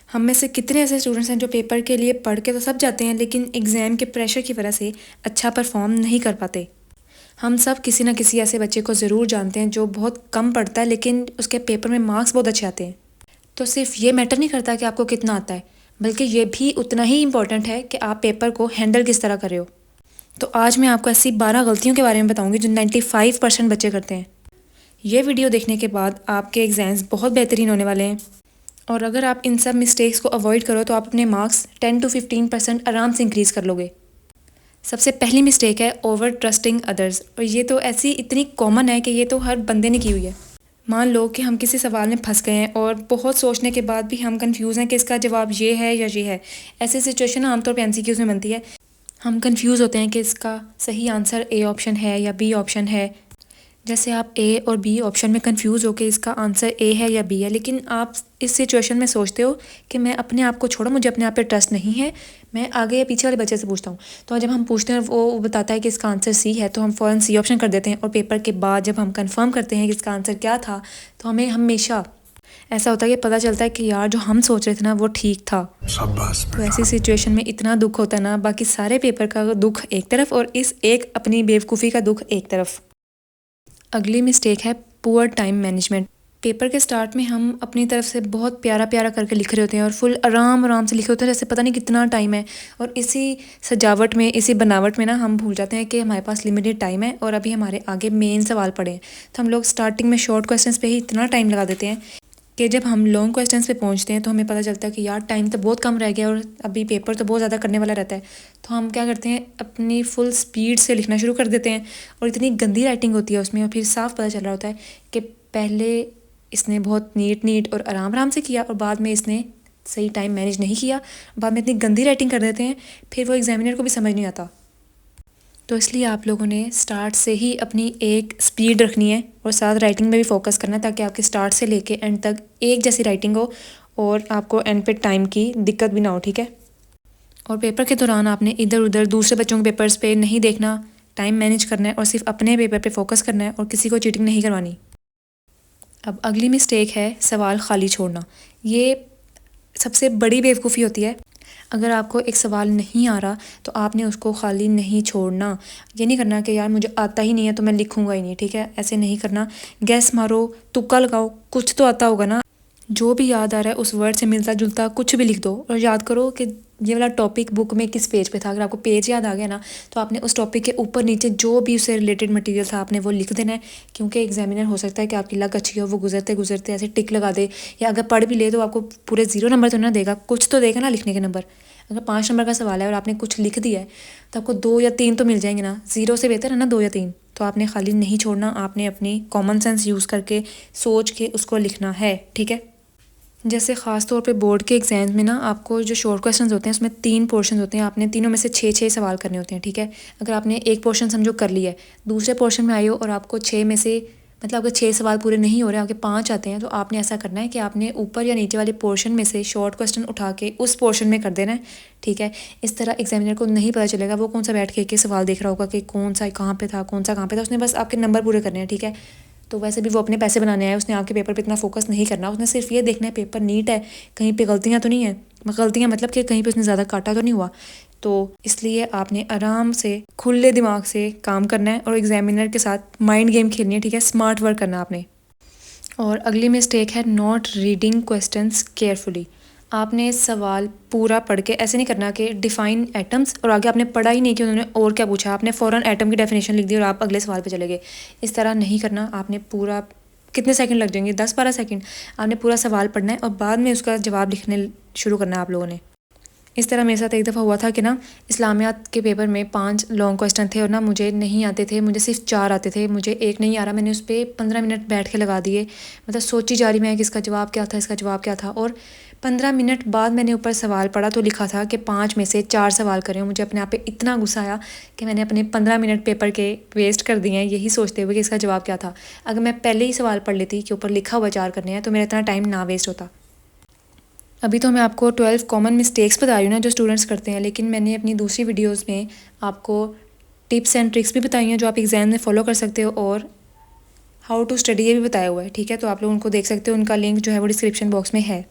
हम में से कितने ऐसे स्टूडेंट्स हैं जो पेपर के लिए पढ़ के तो सब जाते हैं, लेकिन एग्ज़ाम के प्रेशर की वजह से अच्छा परफॉर्म नहीं कर पाते। हम सब किसी ना किसी ऐसे बच्चे को ज़रूर जानते हैं जो बहुत कम पढ़ता है, लेकिन उसके पेपर में मार्क्स बहुत अच्छे आते हैं। तो सिर्फ ये मैटर नहीं करता कि आपको कितना आता है, बल्कि ये भी उतना ही इम्पोर्टेंट है कि आप पेपर को हैंडल किस तरह कर रहे हो। तो आज मैं आपको ऐसी 12 गलतियों के बारे में बताऊंगी जो 95% बच्चे करते हैं। ये वीडियो देखने के बाद आपके एग्ज़ाम्स बहुत बेहतरीन होने वाले हैं, और अगर आप इन सब मिस्टेक्स को अवॉइड करो तो आप अपने मार्क्स 10 to 15% आराम से इंक्रीज़ कर लोगे। सबसे पहली मिस्टेक है ओवर ट्रस्टिंग अदर्स, और ये तो ऐसी इतनी कॉमन है कि ये तो हर बंदे ने की हुई है। मान लो कि हम किसी सवाल में फंस गए हैं और बहुत सोचने के बाद भी हम कंफ्यूज हैं कि इसका जवाब ये है या ये है। ऐसी सिचुएशन आमतौर पे एमसीक्यूज़ में बनती है। हम कंफ्यूज होते हैं कि इसका सही आंसर ए ऑप्शन है या बी ऑप्शन है। जैसे आप ए और बी ऑप्शन में कंफ्यूज हो कि इसका आंसर ए है या बी है, लेकिन आप इस सिचुएशन में सोचते हो कि मैं अपने आप को छोड़ो, मुझे अपने आप पे ट्रस्ट नहीं है, मैं आगे या पीछे वाले बच्चे से पूछता हूँ। तो जब हम पूछते हैं वो बताता है कि इसका आंसर सी है, तो हम फ़ौरन सी ऑप्शन कर देते हैं, और पेपर के बाद जब हम कंफर्म करते हैं कि इसका आंसर क्या था, तो हमें हमेशा ऐसा होता है कि पता चलता है कि यार जो हम सोच रहे थे ना वो ठीक था। तो ऐसी सिचुएशन में इतना दुख होता है ना, बाकी सारे पेपर का दुख एक तरफ और इस एक अपनी बेवकूफ़ी का दुख एक तरफ। अगली मिस्टेक है पुअर टाइम मैनेजमेंट। पेपर के स्टार्ट में हम अपनी तरफ से बहुत प्यारा प्यारा करके लिख रहे होते हैं और फुल आराम आराम से लिखे होते हैं, जैसे पता नहीं कितना टाइम है। और इसी सजावट में, इसी बनावट में ना हम भूल जाते हैं कि हमारे पास लिमिटेड टाइम है और अभी हमारे आगे मेन सवाल पड़े हैं। तो हम लोग स्टार्टिंग में शॉर्ट क्वेश्चंस पे ही इतना टाइम लगा देते हैं कि जब हम लॉन्ग क्वेश्चंस पे पहुंचते हैं तो हमें पता चलता है कि यार टाइम तो बहुत कम रह गया और अभी पेपर तो बहुत ज़्यादा करने वाला रहता है। तो हम क्या करते हैं, अपनी फुल स्पीड से लिखना शुरू कर देते हैं, और इतनी गंदी राइटिंग होती है उसमें, और फिर साफ पता चल रहा होता है कि पहले इसने बहुत नीट और आराम आराम से किया और बाद में इसने सही टाइम मैनेज नहीं किया, बाद में इतनी गंदी राइटिंग कर देते हैं, फिर वो एग्जामिनर को भी समझ नहीं आता। तो इसलिए आप लोगों ने स्टार्ट से ही अपनी एक स्पीड रखनी है और साथ राइटिंग में भी फोकस करना है, ताकि आपके स्टार्ट से लेके एंड तक एक जैसी राइटिंग हो और आपको एंड पे टाइम की दिक्कत भी ना हो, ठीक है। और पेपर के दौरान आपने इधर उधर दूसरे बच्चों के पेपर्स पे नहीं देखना, टाइम मैनेज करना है और सिर्फ अपने पेपर पे फोकस करना है और किसी को चीटिंग नहीं करवानी। अब अगली मिस्टेक है सवाल खाली छोड़ना। ये सबसे बड़ी बेवकूफ़ी होती है। अगर आपको एक सवाल नहीं आ रहा तो आपने उसको खाली नहीं छोड़ना। ये नहीं करना कि यार मुझे आता ही नहीं है तो मैं लिखूंगा ही नहीं, ठीक है, ऐसे नहीं करना। गैस मारो, तुक्का लगाओ, कुछ तो आता होगा ना। जो भी याद आ रहा है उस वर्ड से मिलता जुलता कुछ भी लिख दो, और याद करो कि ये वाला टॉपिक बुक में किस पेज पे था। अगर आपको पेज याद आ गया ना, तो आपने उस टॉपिक के ऊपर नीचे जो भी उससे रिलेटेड मटेरियल था आपने वो लिख देना है, क्योंकि एग्जामिनर हो सकता है कि आपकी लक अच्छी हो, वो गुजरते गुजरते ऐसे टिक लगा दे, या अगर पढ़ भी ले तो आपको पूरे 0 नंबर तो ना देगा, कुछ तो देगा ना लिखने के नंबर। अगर 5 नंबर का सवाल है और आपने कुछ लिख दिया है तो आपको 2 या 3 तो मिल जाएंगे ना। 0 से बेहतर है ना 2 या 3। तो आपने खाली नहीं छोड़ना, आपने अपनी कॉमन सेंस यूज़ करके सोच के उसको लिखना है, ठीक है। जैसे ख़ास तौर पे बोर्ड के एग्जाम में ना आपको जो शॉर्ट क्वेश्चंस होते हैं उसमें 3 पोर्शन होते हैं, आपने तीनों में से 6 सवाल करने होते हैं, ठीक है। अगर आपने एक पोर्शन समझो कर लिया है, दूसरे पोर्शन में आए हो और आपको 6 में से मतलब आपके 6 सवाल पूरे नहीं हो रहे, आपके 5 आते हैं, तो आपने ऐसा करना है कि आपने ऊपर या नीचे वाले पोर्शन में से शॉर्ट क्वेश्चन उठा के उस पोर्शन में कर देना है, ठीक है। इस तरह एग्जामिनर को नहीं पता चलेगा वो कौन सा बैठ के सवाल देख रहा होगा कि कौन सा कहाँ पे था, कौन सा कहाँ पे था। उसने बस आपके नंबर पूरे करने हैं, ठीक है। तो वैसे भी वो अपने पैसे बनाने आए, उसने आपके पेपर पे इतना फोकस नहीं करना, उसने सिर्फ ये देखना है पेपर नीट है, कहीं पे गलतियाँ तो नहीं है। गलतियाँ मतलब कि कहीं पे उसने ज़्यादा काटा तो नहीं हुआ। तो इसलिए आपने आराम से खुले दिमाग से काम करना है और एग्जामिनर के साथ माइंड गेम खेलनी है, ठीक है, स्मार्ट वर्क करना आपने। और अगली मिस्टेक है नॉट रीडिंग क्वेश्चंस केयरफुली। आपने सवाल पूरा पढ़ के ऐसे नहीं करना कि डिफाइन एटम्स और आगे आपने पढ़ा ही नहीं कि उन्होंने और क्या पूछा, आपने फ़ौरन एटम की डेफिनेशन लिख दी और आप अगले सवाल पे चले गए। इस तरह नहीं करना। आपने पूरा, कितने सेकंड लग जाएंगे, 10-12 सेकंड, आपने पूरा सवाल पढ़ना है और बाद में उसका जवाब लिखने शुरू करना है आप लोगों ने। इस तरह मेरे साथ एक दफ़ा हुआ था कि ना इस्लामियात के पेपर में 5 लॉन्ग क्वेश्चन थे और ना मुझे नहीं आते थे, मुझे सिर्फ 4 आते थे, मुझे एक नहीं आ रहा। मैंने उस पर 15 मिनट बैठ के लगा दिए, मतलब सोची जा रही मैं कि इसका जवाब क्या था, इसका जवाब क्या था। और 15 मिनट बाद मैंने ऊपर सवाल पढ़ा तो लिखा था कि 5 में से 4 सवाल करें। मुझे अपने आप पे इतना गुस्सा आया कि मैंने अपने 15 मिनट पेपर के वेस्ट कर दिए हैं यही सोचते हुए कि इसका जवाब क्या था। अगर मैं पहले ही सवाल पढ़ लेती कि ऊपर लिखा हुआ 4 करने हैं तो मेरा इतना टाइम ना वेस्ट होता। अभी तो मैं आपको 12 कॉमन मिस्टेक्स बता रही हूँ ना जो स्टूडेंट्स करते हैं, लेकिन मैंने अपनी दूसरी वीडियोस में आपको टिप्स एंड ट्रिक्स भी बताई हैं जो आप एग्ज़ाम में फ़ॉलो कर सकते हो, और हाउ टू स्टडी ये भी बताया हुआ है, ठीक है। तो आप लोग उनको देख सकते हो, उनका लिंक जो है वो डिस्क्रिप्शन बॉक्स में है।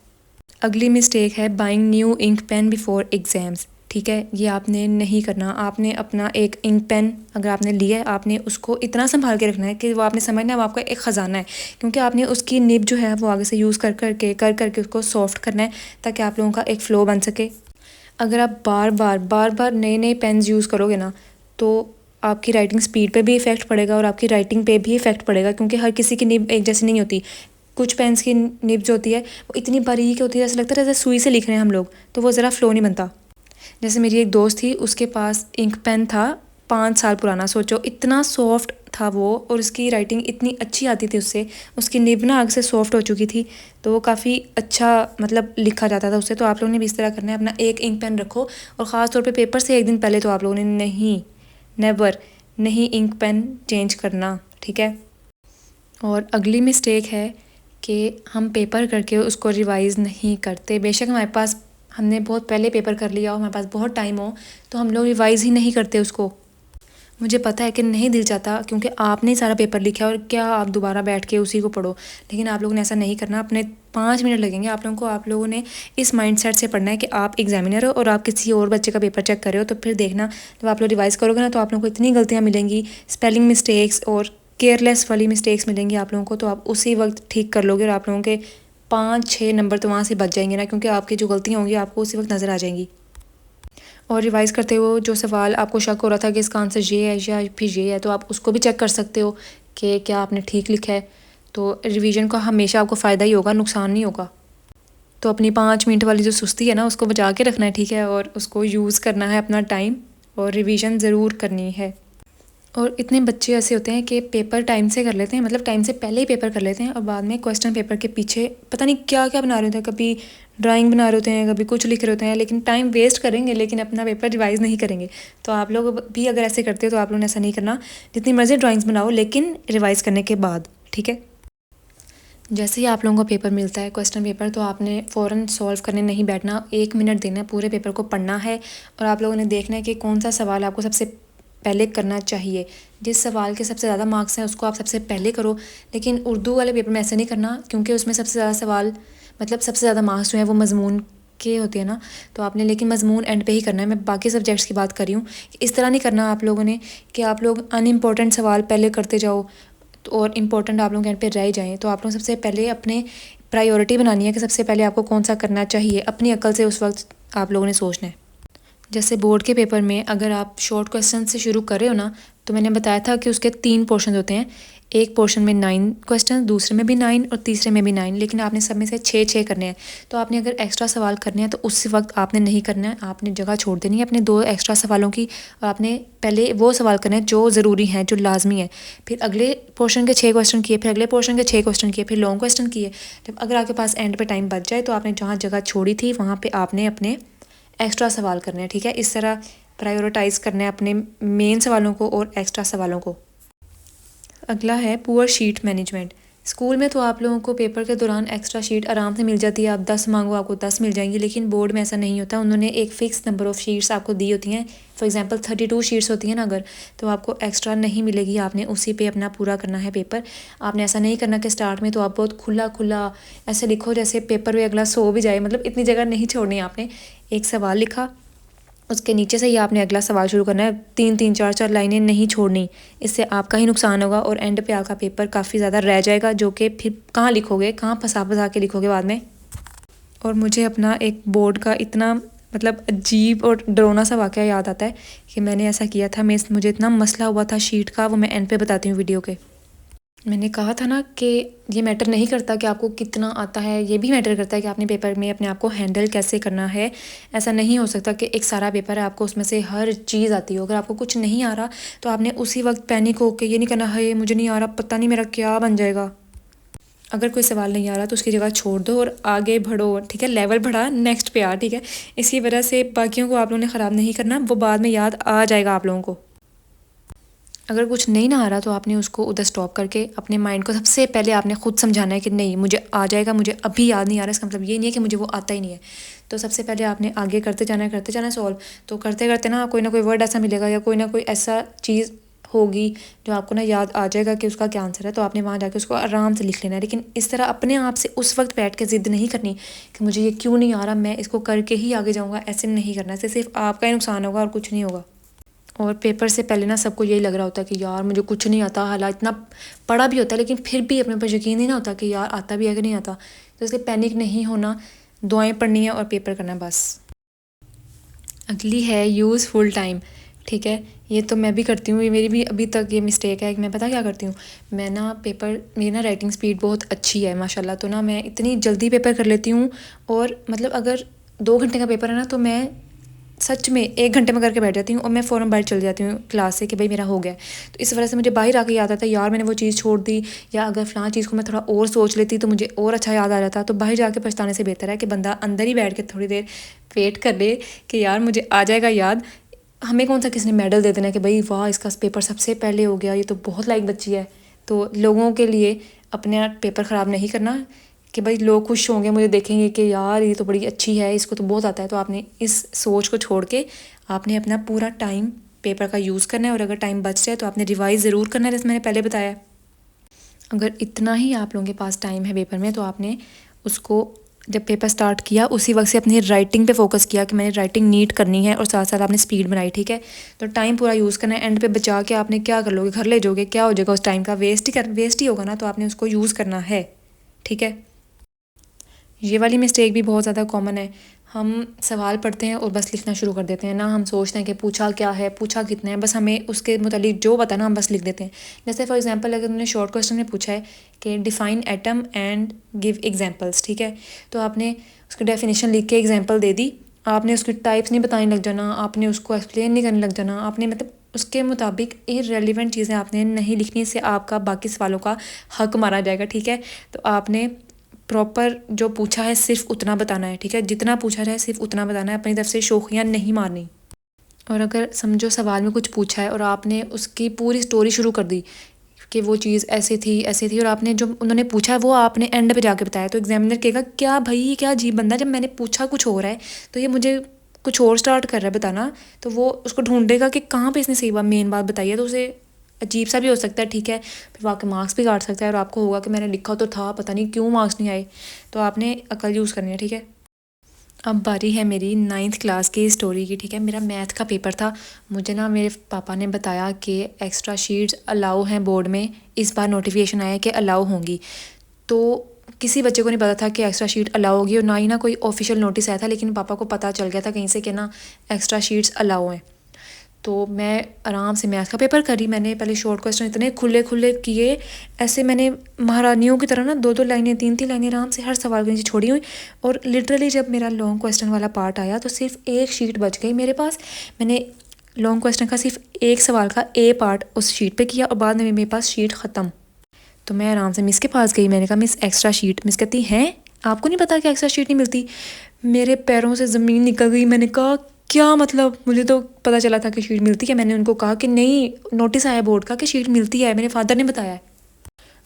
अगली मिस्टेक है buying new ink pen before exams. ठीक है, ये आपने नहीं करना। आपने अपना एक इंक पेन अगर आपने लिया है, आपने उसको इतना संभाल के रखना है कि वो आपने समझना है वो आपका एक ख़जाना है, क्योंकि आपने उसकी निब जो है वो आगे से यूज़ कर करके उसको सॉफ्ट करना है ताकि आप लोगों का एक फ़्लो बन सके। अगर आप बार बार नए नए पेन्स यूज़ करोगे ना, तो आपकी राइटिंग स्पीड पे भी इफ़ेक्ट पड़ेगा और आपकी राइटिंग पे भी इफ़ेक्ट पड़ेगा, क्योंकि हर किसी की निब एक जैसी नहीं होती। कुछ पेन्स की निब जो होती है वो इतनी बारीक होती है, ऐसा लगता है जैसे सुई से लिख रहे हैं हम लोग, तो वो ज़रा फ़्लो नहीं बनता। जैसे मेरी एक दोस्त थी, उसके पास इंक पेन था 5 साल पुराना, सोचो इतना सॉफ्ट था वो, और उसकी राइटिंग इतनी अच्छी आती थी उससे। उसकी निब ना आगे से सॉफ्ट हो चुकी थी, तो वो काफ़ी अच्छा मतलब लिखा जाता था उससे। तो आप लोगों ने भी इस तरह करना है, अपना एक इंक पेन रखो, और ख़ास तौर पे पेपर से एक दिन पहले तो आप लोगों ने नेवर नहीं इंक पेन चेंज करना। ठीक है। और अगली मिस्टेक है कि हम पेपर करके उसको रिवाइज़ नहीं करते। बेशक हमारे पास हमने बहुत पहले पेपर कर लिया हो, हमारे पास बहुत टाइम हो, तो हम लोग रिवाइज़ ही नहीं करते उसको। मुझे पता है कि नहीं दिल चाहता, क्योंकि आपने ही सारा पेपर लिखा है और क्या आप दोबारा बैठ के उसी को पढ़ो, लेकिन आप लोगों ने ऐसा नहीं करना। अपने 5 मिनट लगेंगे आप लोगों को। आप लोगों ने इस माइंडसेट से पढ़ना है कि आप एग्जामिनर हो और आप किसी और बच्चे का पेपर चेक कर रहे हो, तो फिर देखना जब आप लोग रिवाइज़ करोगे ना, तो आप लोगों को इतनी गलतियाँ मिलेंगी, स्पेलिंग मिस्टेक्स और केयरलेस वाली मिस्टेक्स मिलेंगी आप लोगों को, तो आप उसी वक्त ठीक कर लोगे और आप लोगों के 5-6 नंबर तो वहाँ से बच जाएंगे ना, क्योंकि आपकी जो गलतियाँ होंगी आपको उसी वक्त नज़र आ जाएंगी। और रिवाइज़ करते हो जो सवाल आपको शक हो रहा था कि इसका आंसर ये है या फिर ये है, तो आप उसको भी चेक कर सकते हो कि क्या आपने ठीक लिखा है। तो रिवीजन का हमेशा आपको फ़ायदा ही होगा, नुकसान नहीं होगा। तो अपनी 5 मिनट वाली जो सुस्ती है ना, उसको बचा के रखना है। ठीक है, और उसको यूज़ करना है अपना टाइम, और रिवीजन ज़रूर करनी है। और इतने बच्चे ऐसे होते हैं कि पेपर टाइम से कर लेते हैं, मतलब टाइम से पहले ही पेपर कर लेते हैं, और बाद में क्वेश्चन पेपर के पीछे पता नहीं क्या क्या बना रहे होते हैं। कभी ड्राइंग बना रहे होते हैं, कभी कुछ लिख रहे होते हैं, लेकिन टाइम वेस्ट करेंगे लेकिन अपना पेपर रिवाइज़ नहीं करेंगे। तो आप लोग भी अगर ऐसे करते हो तो आप लोगों ने ऐसा नहीं करना। जितनी मर्ज़ी ड्राइंग्स बनाओ, लेकिन रिवाइज़ करने के बाद। ठीक है। जैसे ही आप लोगों को पेपर मिलता है, क्वेश्चन पेपर, तो आपने फ़ौरन सॉल्व करने नहीं बैठना। 1 मिनट देना है, पूरे पेपर को पढ़ना है, और आप लोगों ने देखना है कि कौन सा सवाल आपको सबसे पहले करना चाहिए। जिस सवाल के सबसे ज़्यादा मार्क्स हैं उसको आप सबसे पहले करो। लेकिन उर्दू वाले पेपर में ऐसे नहीं करना, क्योंकि उसमें सबसे ज़्यादा सवाल मतलब सबसे ज़्यादा मार्क्स जो है वो मज़मून के होते हैं ना, तो आपने लेकिन मज़मून एंड पे ही करना है। मैं बाकी सब्जेक्ट्स की बात कर रही हूँ। इस तरह नहीं करना आप लोगों ने कि आप लोग अनइम्पोर्टेंट सवाल पहले करते जाओ और इम्पोर्टेंट आप लोग एंड पे रह जाएँ। तो आप लोग सबसे पहले अपने प्रायोरिटी बनानी है कि सबसे पहले आपको कौन सा करना चाहिए। अपनी अक्ल से उस वक्त आप लोगों ने सोचना है। जैसे बोर्ड के पेपर में अगर आप शॉर्ट क्वेश्चन से शुरू कर रहे हो ना, तो मैंने बताया था कि उसके 3 पोर्शन होते हैं। एक पोर्शन में 9 क्वेश्चन, दूसरे में भी 9 और तीसरे में भी 9, लेकिन आपने सब में से 6-6 करने हैं। तो आपने अगर एक्स्ट्रा सवाल करने हैं तो उस वक्त आपने नहीं करना है, आपने जगह छोड़ देनी है अपने 2 एक्स्ट्रा सवालों की, और आपने पहले वो सवाल करने हैं जो ज़रूरी हैं, जो लाजमी है। फिर अगले पोर्शन के 6 क्वेश्चन किए, फिर अगले पोर्शन के 6 क्वेश्चन किए, फिर लॉन्ग क्वेश्चन किए। जब अगर आपके पास एंड पे टाइम बच जाए तो आपने जहाँ जगह छोड़ी थी वहाँ पर आपने अपने एक्स्ट्रा सवाल करने हैं। ठीक है, इस तरह प्रायोरिटाइज़ करना है अपने मेन सवालों को और एक्स्ट्रा सवालों को। अगला है पुअर शीट मैनेजमेंट। स्कूल में तो आप लोगों को पेपर के दौरान एक्स्ट्रा शीट आराम से मिल जाती है। आप 10 मांगो आपको 10 मिल जाएंगी, लेकिन बोर्ड में ऐसा नहीं होता। उन्होंने एक फ़िक्स नंबर ऑफ़ शीट्स आपको दी होती हैं। फॉर एग्जांपल 32 शीट्स होती हैं ना अगर, तो आपको एक्स्ट्रा नहीं मिलेगी। आपने उसी पे अपना पूरा करना है पेपर। आपने ऐसा नहीं करना कि स्टार्ट में तो आप बहुत खुला खुला ऐसे लिखो जैसे पेपर में अगला सो भी जाए, मतलब इतनी जगह नहीं छोड़नी। आपने एक सवाल लिखा, उसके नीचे से ही आपने अगला सवाल शुरू करना है। 3-3 4-4 लाइनें नहीं छोड़नी, इससे आपका ही नुकसान होगा और एंड पे आपका पेपर काफ़ी ज़्यादा रह जाएगा, जो कि फिर कहाँ लिखोगे, कहाँ फंसा फंसा के लिखोगे बाद में। और मुझे अपना एक बोर्ड का इतना मतलब अजीब और डरावना सा वाक़या याद आता है कि मैंने ऐसा किया था। मुझे इतना मसला हुआ था शीट का, वो मैं एंड पे बताती हूँ वीडियो के। मैंने कहा था ना कि ये मैटर नहीं करता कि आपको कितना आता है, ये भी मैटर करता है कि आपने पेपर में अपने आप को हैंडल कैसे करना है। ऐसा नहीं हो सकता कि एक सारा पेपर है, आपको उसमें से हर चीज़ आती हो। अगर आपको कुछ नहीं आ रहा तो आपने उसी वक्त पैनिक होकर ये नहीं करना है मुझे नहीं आ रहा, पता नहीं मेरा क्या बन जाएगा। अगर कोई सवाल नहीं आ रहा तो उसकी जगह छोड़ दो और आगे बढ़ो। ठीक है, लेवल बढ़ा, नेक्स्ट पे आ। ठीक है, इसी वजह से बाकियों को आप लोगों ने ख़राब नहीं करना, वो बाद में याद आ जाएगा आप लोगों को। अगर कुछ नहीं ना आ रहा तो आपने उसको उधर स्टॉप करके अपने माइंड को सबसे पहले आपने खुद समझाना है कि नहीं मुझे आ जाएगा, मुझे अभी याद नहीं आ रहा। इसका मतलब ये नहीं है कि मुझे वो आता ही नहीं है। तो सबसे पहले आपने आगे करते जाना है सॉल्व। तो करते करते ना कोई वर्ड ऐसा मिलेगा या कोई ना कोई ऐसा चीज़ होगी जो आपको ना याद आ जाएगा कि उसका क्या आंसर है, तो आपने वहाँ जाके उसको आराम से लिख लेना है। लेकिन इस तरह अपने आप से उस वक्त बैठ के ज़िद नहीं करनी कि मुझे ये क्यों नहीं आ रहा, मैं इसको करके ही आगे जाऊँगा, ऐसे नहीं करना। इससे सिर्फ आपका ही नुकसान होगा और कुछ नहीं होगा। और पेपर से पहले ना सबको यही लग रहा होता है कि यार मुझे कुछ नहीं आता, हालांकि इतना पढ़ा भी होता है लेकिन फिर भी अपने ऊपर यकीन नहीं ना होता कि यार आता भी है कि नहीं आता। तो इसलिए पैनिक नहीं होना, दुआएं पढ़नी है और पेपर करना है बस। अगली है यूज़ फुल टाइम। ठीक है, ये तो मैं भी करती हूँ, ये मेरी भी अभी तक ये मिस्टेक है कि मैं पता क्या करती हूँ, मैं ना पेपर, मेरी ना राइटिंग स्पीड बहुत अच्छी है माशाल्लाह, तो ना मैं इतनी जल्दी पेपर कर लेती हूँ। और मतलब अगर 2 घंटे का पेपर है ना तो मैं सच में 1 घंटे में करके बैठ जाती हूँ और मैं फ़ौरन बाहर चली जाती हूँ क्लास से कि भाई मेरा हो गया। तो इस वजह से मुझे बाहर आके याद आता है यार मैंने वो चीज़ छोड़ दी, या अगर फ़लाँ चीज़ को मैं थोड़ा और सोच लेती तो मुझे और अच्छा याद आ जाता। तो बाहर जाके पछताने से बेहतर है कि बंदा अंदर ही बैठ के थोड़ी देर वेट कर ले कि यार मुझे आ जाएगा याद। हमें कौन सा किसी ने मेडल दे देना कि भाई वाह इसका पेपर सबसे पहले हो गया, ये तो बहुत लाइक बच्ची है। तो लोगों के लिए अपने पेपर ख़राब नहीं करना कि भाई लोग खुश होंगे, मुझे देखेंगे कि यार ये तो बड़ी अच्छी है, इसको तो बहुत आता है। तो आपने इस सोच को छोड़ के आपने अपना पूरा टाइम पेपर का यूज़ करना है, और अगर टाइम बच जाए तो आपने रिवाइज़ ज़रूर करना है, जैसे मैंने पहले बताया। अगर इतना ही आप लोगों के पास टाइम है पेपर में तो आपने उसको जब पेपर स्टार्ट किया उसी वक्त से अपनी राइटिंग पे फोकस किया कि मैंने राइटिंग नीट करनी है, और साथ साथ आपने स्पीड बनाई। ठीक है, तो टाइम पूरा यूज़ करना है। एंड पे बचा के आपने क्या कर लोगे, घर ले जाओगे, क्या हो जाएगा उस टाइम का, वेस्ट ही होगा ना। तो आपने उसको यूज़ करना है। ठीक है, ये वाली मिस्टेक भी बहुत ज़्यादा कॉमन है। हम सवाल पढ़ते हैं और बस लिखना शुरू कर देते हैं ना, हम सोचते हैं कि पूछा क्या है, पूछा कितना है, बस हमें उसके मुतालिक जो पता ना हम बस लिख देते हैं। जैसे फॉर एग्जांपल अगर उन्होंने शॉर्ट क्वेश्चन में पूछा है कि define atom and give examples, ठीक है, तो आपने उसकी डेफिनेशन लिख के एग्जांपल दे दी, आपने उसकी टाइप्स नहीं बताने लग जाना, आपने उसको एक्सप्लेन नहीं करने लग जाना, आपने मतलब उसके मुताबिक इररेलेवेंट चीज़ें आपने नहीं लिखनी, इससे आपका बाकी सवालों का हक मारा जाएगा। ठीक है, तो आपने प्रॉपर जो पूछा है सिर्फ उतना बताना है। ठीक है, जितना पूछा जाए सिर्फ उतना बताना है, अपनी तरफ से शोखियाँ नहीं मारनी। और अगर समझो सवाल में कुछ पूछा है और आपने उसकी पूरी स्टोरी शुरू कर दी कि वो चीज़ ऐसी थी और आपने जो उन्होंने पूछा है वो आपने एंड पे जाके बताया, तो एग्जामिनर कहेगा क्या भाई ये क्या अजीब बंदा, जब मैंने पूछा कुछ और है तो ये मुझे कुछ और स्टार्ट कर रहा है बताना। तो वो उसको ढूंढेगा कि कहाँ पे इसने सही बात मेन बात बताई है, तो उसे अजीब सा भी हो सकता है। ठीक है, फिर वाकई मार्क्स भी काट सकता है और आपको होगा कि मैंने लिखा तो था, पता नहीं क्यों मार्क्स नहीं आए। तो आपने अकल यूज़ करनी है। ठीक है, अब बारी है मेरी 9th क्लास की स्टोरी की। ठीक है, मेरा मैथ का पेपर था, मुझे ना मेरे पापा ने बताया कि एक्स्ट्रा शीट्स अलाउ हैं बोर्ड में, इस बार नोटिफिकेशन आया कि अलाउ होंगी। तो किसी बच्चे को नहीं पता था कि एक्स्ट्रा शीट अलाउ होगी और ना ही ना कोई ऑफिशियल नोटिस आया था, लेकिन पापा को पता चल गया था कहीं से कि ना एक्स्ट्रा शीट्स अलाउ हैं। तो मैं आराम से मैथ का पेपर करी, मैंने पहले शॉर्ट क्वेश्चन इतने खुले खुले किए, ऐसे मैंने महारानियों की तरह ना 2-2 लाइनें 3-3 लाइनें आराम से हर सवाल के नीचे छोड़ी हुई। और लिटरली जब मेरा लॉन्ग क्वेश्चन वाला पार्ट आया तो सिर्फ एक शीट बच गई मेरे पास। मैंने लॉन्ग क्वेश्चन का सिर्फ एक सवाल का ए पार्ट उस शीट पे किया और बाद में मेरे पास शीट ख़त्म। तो मैं आराम से मिस के पास गई, मैंने कहा मिस एक्स्ट्रा शीट। मिस कहती हैं आपको नहीं पता कि एक्स्ट्रा शीट नहीं मिलती। मेरे पैरों से ज़मीन निकल गई, मैंने कहा क्या मतलब, मुझे तो पता चला था कि शीट मिलती है। मैंने उनको कहा कि नहीं, नोटिस आया बोर्ड का कि शीट मिलती है, मेरे फादर ने बताया है।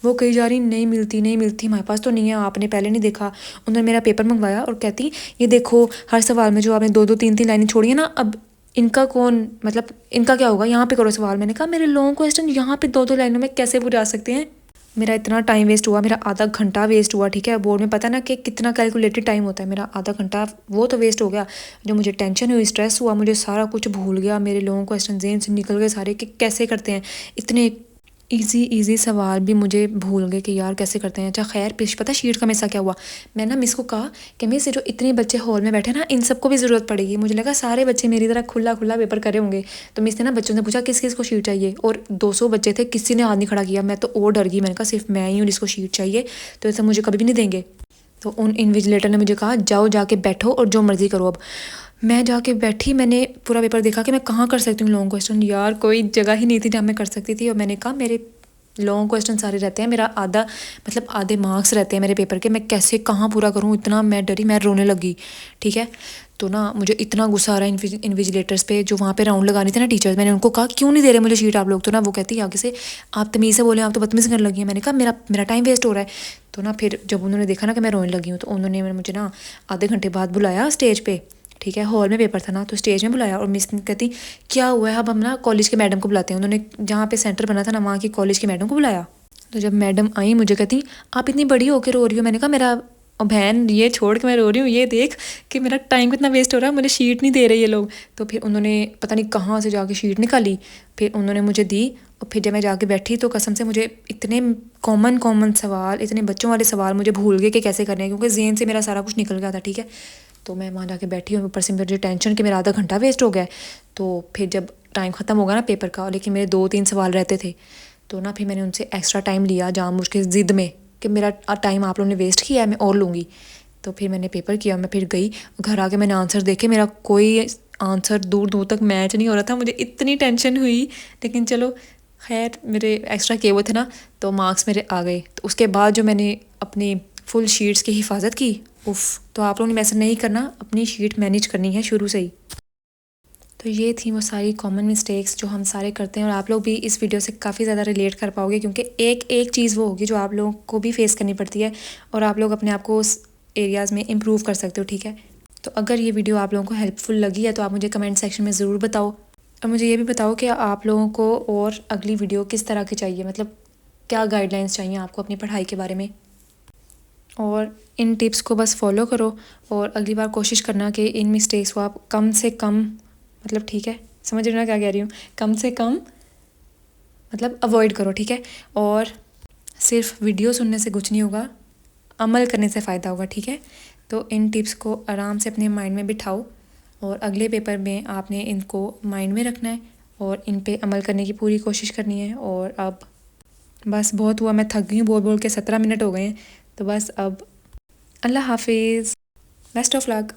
वो कही जा रही नहीं मिलती, हमारे पास तो नहीं है, आपने पहले नहीं देखा। उन्होंने मेरा पेपर मंगवाया और कहती ये देखो हर सवाल में जो आपने 2-2 3-3 लाइनें छोड़ी है ना, अब इनका कौन, मतलब इनका क्या होगा, यहाँ पे करो सवाल। मैंने कहा मेरे लॉन्ग क्वेश्चन यहाँ पे 2-2 लाइनों में कैसे पूरे आ सकते हैं। मेरा इतना टाइम वेस्ट हुआ, मेरा आधा घंटा वेस्ट हुआ। ठीक है, बोर्ड में पता ना कि कितना कैलकुलेटेड टाइम होता है, मेरा आधा घंटा वो तो वेस्ट हो गया। जो मुझे टेंशन हुई, स्ट्रेस हुआ, मुझे सारा कुछ भूल गया, मेरे लॉन्ग क्वेश्चन जेहन से निकल गए सारे कि कैसे करते हैं। इतने इजी सवाल भी मुझे भूल गए कि यार कैसे करते हैं। अच्छा खैर, पता शीट का मिस क्या हुआ, मैं ना मिस को कहा कि मिस जो इतने बच्चे हॉल में बैठे ना इन सबको भी ज़रूरत पड़ेगी। मुझे लगा सारे बच्चे मेरी तरह खुला पेपर करे होंगे। तो मिस ने ना बच्चों से पूछा किस किस को शीट चाहिए, और 200 बच्चे थे, किसी ने हाथ नहीं खड़ा किया। मैं तो और डर गई, मैंने कहा सिर्फ मैं ही हूँ जिसको शीट चाहिए, तो ऐसा मुझे कभी भी नहीं देंगे। तो उन इन्विजिलेटर ने मुझे कहा जाओ जाके बैठो और जो मर्ज़ी करो। अब मैं जाके बैठी, मैंने पूरा पेपर देखा कि मैं कहाँ कर सकती हूँ लॉन्ग क्वेश्चन। यार कोई जगह ही नहीं थी जहाँ मैं कर सकती थी, और मैंने कहा मेरे लॉन्ग क्वेश्चन सारे रहते हैं, मेरा आधा मतलब आधे मार्क्स रहते हैं मेरे पेपर के, मैं कैसे कहाँ पूरा करूँ। इतना मैं डरी, मैं रोने लगी। ठीक है, तो ना मुझे इतना गुस्सा आ रहा है इन्विजिलेटर्स पे जो वहाँ पे राउंड लगानी थे ना टीचर्स। मैंने उनको कहा क्यों नहीं दे रहे मुझे शीट आप लोग। तो ना वो कहती है आगे से आप तमीज़ से बोले, आप तो बदतमीज़ी करने लगी हैं। मैंने कहा मेरा टाइम वेस्ट हो रहा है। तो ना फिर जब उन्होंने देखा ना कि मैं रोने लगी हूँ तो उन्होंने मुझे ना आधे घंटे बाद बुलाया स्टेज पे ठीक है। हॉल में पेपर था ना, तो स्टेज में बुलाया और मिस ने कहती क्या हुआ है, अब हम ना कॉलेज के मैडम को बुलाते हैं। उन्होंने जहाँ पे सेंटर बना था ना, वहाँ की कॉलेज के मैडम को बुलाया। तो जब मैडम आई मुझे कहती आप इतनी बड़ी होकर रो रही हो। मैंने कहा मेरा बहन ये छोड़ के मैं रो रही हूँ, ये देख कि मेरा टाइम कितना वेस्ट हो रहा है, मुझे शीट नहीं दे रहे ये लोग। तो फिर उन्होंने पता नहीं कहाँ से जाके शीट निकाली, फिर उन्होंने मुझे दी। और फिर जब मैं जाके बैठी तो कसम से मुझे इतने कॉमन सवाल, इतने बच्चों वाले सवाल मुझे भूल गए कि कैसे करने हैं, क्योंकि ज़हन से मेरा सारा कुछ निकल गया था। ठीक है, तो मैं वहाँ जाके बैठी हूँ, ऊपर से मुझे टेंशन कि मेरा आधा घंटा वेस्ट हो गया। तो फिर जब टाइम ख़त्म हो गया ना पेपर का, लेकिन मेरे 2-3 सवाल रहते थे, तो ना फिर मैंने उनसे एक्स्ट्रा टाइम लिया जानबूझ के ज़िद में कि मेरा टाइम आप लोगों ने वेस्ट किया है, मैं और लूँगी। तो फिर मैंने पेपर किया, मैं फिर गई घर आके मैंने आंसर देखे, मेरा कोई आंसर दूर दूर तक मैच नहीं हो रहा था। मुझे इतनी टेंशन हुई, लेकिन चलो खैर मेरे एक्स्ट्रा किए हुए थे ना, तो मार्क्स मेरे आ गए। तो उसके बाद जो मैंने अपनी फुल शीट्स की हिफाजत की, उफ़। तो आप लोगों ने वैसे नहीं करना, अपनी शीट मैनेज करनी है शुरू से ही। तो ये थी वो सारी कॉमन मिस्टेक्स जो हम सारे करते हैं, और आप लोग भी इस वीडियो से काफ़ी ज़्यादा रिलेट कर पाओगे, क्योंकि एक एक चीज़ वो होगी जो आप लोगों को भी फेस करनी पड़ती है, और आप लोग अपने आप को उस एरियाज़ में इम्प्रूव कर सकते हो। ठीक है, तो अगर ये वीडियो आप लोगों को हेल्पफुल लगी है तो आप मुझे कमेंट सेक्शन में ज़रूर बताओ, और मुझे ये भी बताओ कि आप लोगों को और अगली वीडियो किस तरह की चाहिए, मतलब क्या गाइडलाइंस चाहिए आपको अपनी पढ़ाई के बारे में। और इन टिप्स को बस फॉलो करो, और अगली बार कोशिश करना कि इन मिस्टेक्स को आप कम से कम, मतलब ठीक है, समझ रहे हो ना क्या कह रही हूँ, कम से कम मतलब अवॉइड करो। ठीक है, और सिर्फ वीडियो सुनने से कुछ नहीं होगा, अमल करने से फ़ायदा होगा। ठीक है, तो इन टिप्स को आराम से अपने माइंड में बिठाओ, और अगले पेपर में आपने इनको माइंड में रखना है और इन पे अमल करने की पूरी कोशिश करनी है। और अब बस बहुत हुआ, मैं थक गई हूँ, बोल बोल के 17 मिनट हो गए हैं। तो बस अब अल्लाह हाफिज़, बेस्ट ऑफ लक।